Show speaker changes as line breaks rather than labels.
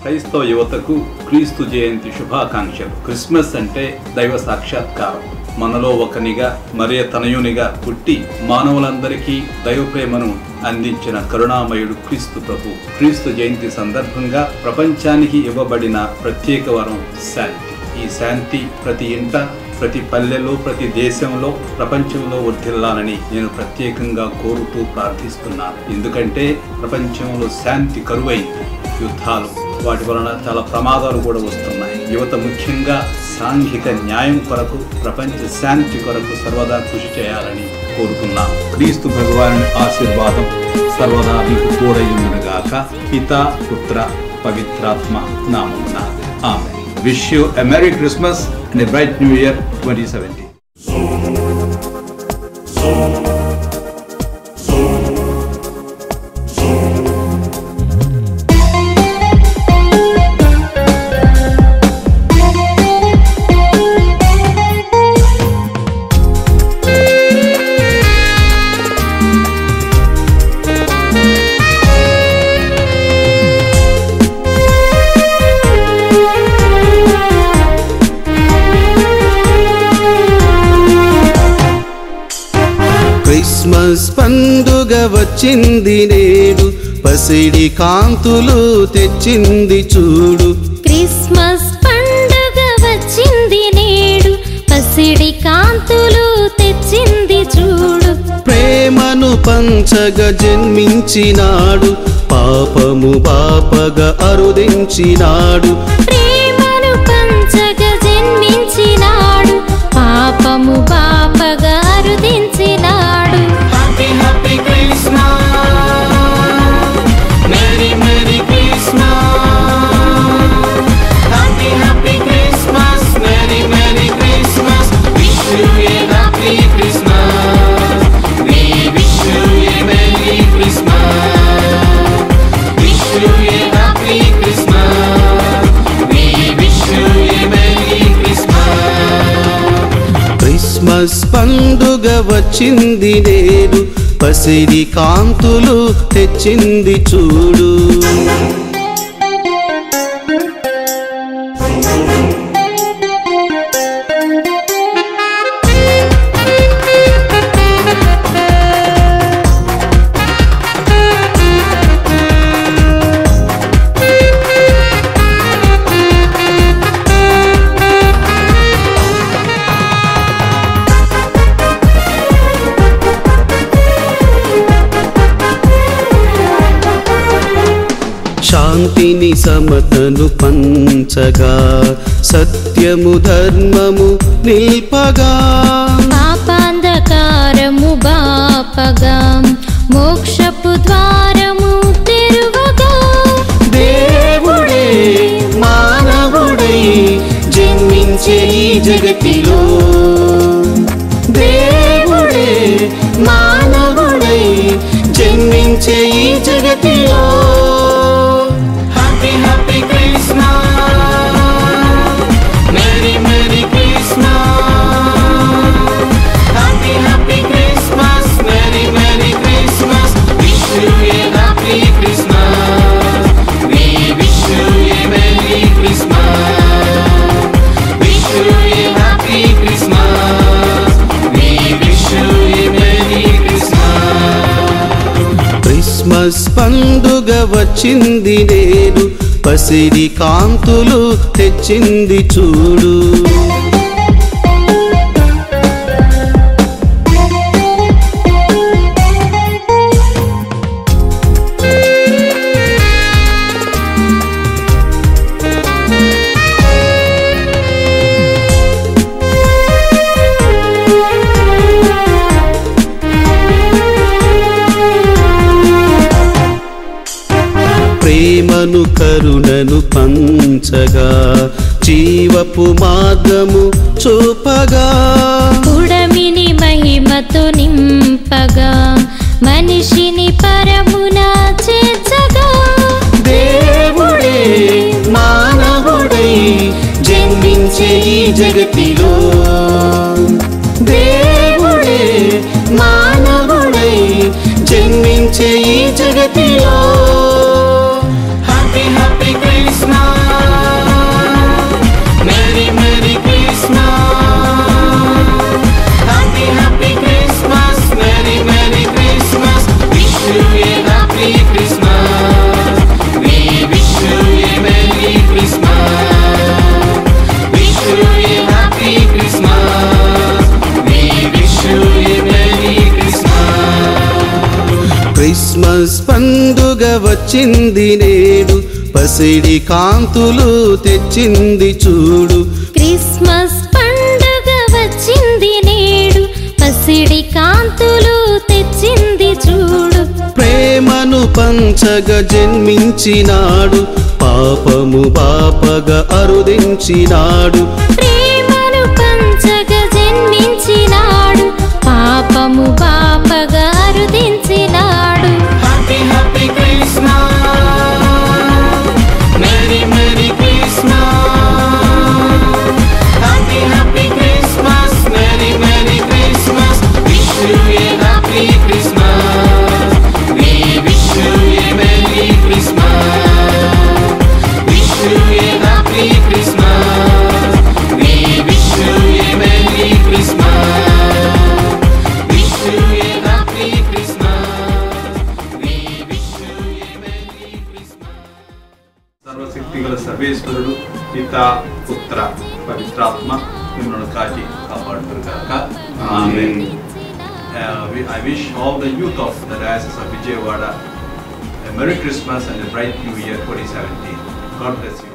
క్రైస్తవ యువతకు క్రీస్తు జయంతి శుభాకాంక్షలు. క్రిస్మస్ అంటే దైవ సాక్షాత్కారం. మనలో ఒకనిగా మరియ తనయునిగా పుట్టి మానవులందరికీ దైవ ప్రేమను అందించిన కరుణామయుడు క్రీస్తు ప్రభు. క్రీస్తు జయంతి సందర్భంగా ప్రపంచానికి ఇవ్వబడిన ప్రత్యేక వరం శాంతి. ఈ శాంతి ప్రతి ఇంట, ప్రతి పల్లెలో, ప్రతి దేశంలో, ప్రపంచంలో వర్ధిల్లాలని నేను ప్రత్యేకంగా కోరుతూ ప్రార్థిస్తున్నాను. ఎందుకంటే ప్రపంచంలో శాంతి కరువైంది. యుద్ధాలు, వాటి వలన చాలా ప్రమాదాలు కూడా వస్తున్నాయి. యువత ముఖ్యంగా సాంఘిక న్యాయం కొరకు, ప్రపంచ శాంతి కొరకు సర్వదా కృషి చేయాలని కోరుతున్నాను. క్రీస్తు భగవానుని ఆశీర్వాదం సర్వదా మీకు తోడైయుండుగాక. పితా, పుత్ర, పవిత్రాత్మ నామమున ఆమేన్. Wish you a Merry Christmas and a bright New Year 2017.
Christmas పండుగ వచ్చింది నేడు, పసిడి కాంతులు తెచ్చింది చూడు.
క్రిస్మస్ పండుగ వచ్చింది నేడు, పసిడి కాంతులు తెచ్చింది చూడు.
ప్రేమను పంచగా జన్మించినాడు, పాపము బాపగా అరుదించినాడు.
ప్రేమను పంచగా జన్మించినాడు, పాపము బాపగా అరుదించినాడు.
Happy happy Christmas, merry merry Christmas. Happy happy Christmas, merry merry Christmas. Wish you a happy Christmas, we wish you a merry Christmas. Wish you a happy Christmas, we wish you a merry Christmas. Christmas పండుగ వచ్చింది నేడు, పసిడి కాంతులు తెచ్చింది చూడు. శాంతిని సమతను పంచగా, సత్యము ధర్మము నిల్పగా.
పాపాంధకారము బాపగా, మోక్షపు ద్వారము తెరువగా.
దేవుడే మానవుడై జన్మించే ఈ జగతిలో, దేవుడే మానవుడై జన్మించే ఈ జగతిలో. Happy happy Christmas, merry merry Christmas. Happy happy Christmas, merry merry Christmas. Wish you a happy Christmas, we wish you a merry Christmas. Wish you a happy Christmas, we wish you a merry Christmas. Christmas పండుగ వచ్చింది నేడు, పసిడి కాంతులు తెచ్చింది చూడు. ప్రేమను కరుణను పంచగా, జీవపు మార్గము చూపగా.
పుడమిని మహిమతో నింపగా, మనిషిని పరమున చేర్చగా.
దేవుడే మానవుడై జన్మించే ఈ జగతిలో, దేవుడే మానవుడై జన్మించే ఈ జగతిలో. Happy happy Christmas. పండుగ వచ్చింది నేడు, పసిడి కాంతులు తెచ్చింది చూడు.
క్రిస్మస్ పండుగ వచ్చింది నేడు, పసిడి కాంతులు తెచ్చింది చూడు.
ప్రేమను పంచగ జన్మించినాడు, పాపము పాపగా అరుదించినాడు.
ప్రేమను పంచగ జన్మించినాడు, పాపము పాపగా అరుదించినాడు.
Happy happy Christmas, merry merry Christmas. Happy happy Christmas, merry merry Christmas. Wish you a happy Christmas, we wish you a merry Christmas. Wish you a happy Christmas, we wish you a merry Christmas. Wish you a happy Christmas, we wish you a merry Christmas.
సర్వశక్తి గల సర్వేశ్వరుడు పిత పుత్ర పవిత్రాత్మ మిమ్మల్ని కాచి కాపాడుతారు కాక ఆమేన్. I wish all the youth of the Diocese of Vijayawada a Merry Christmas and a bright New Year 2017. God bless you.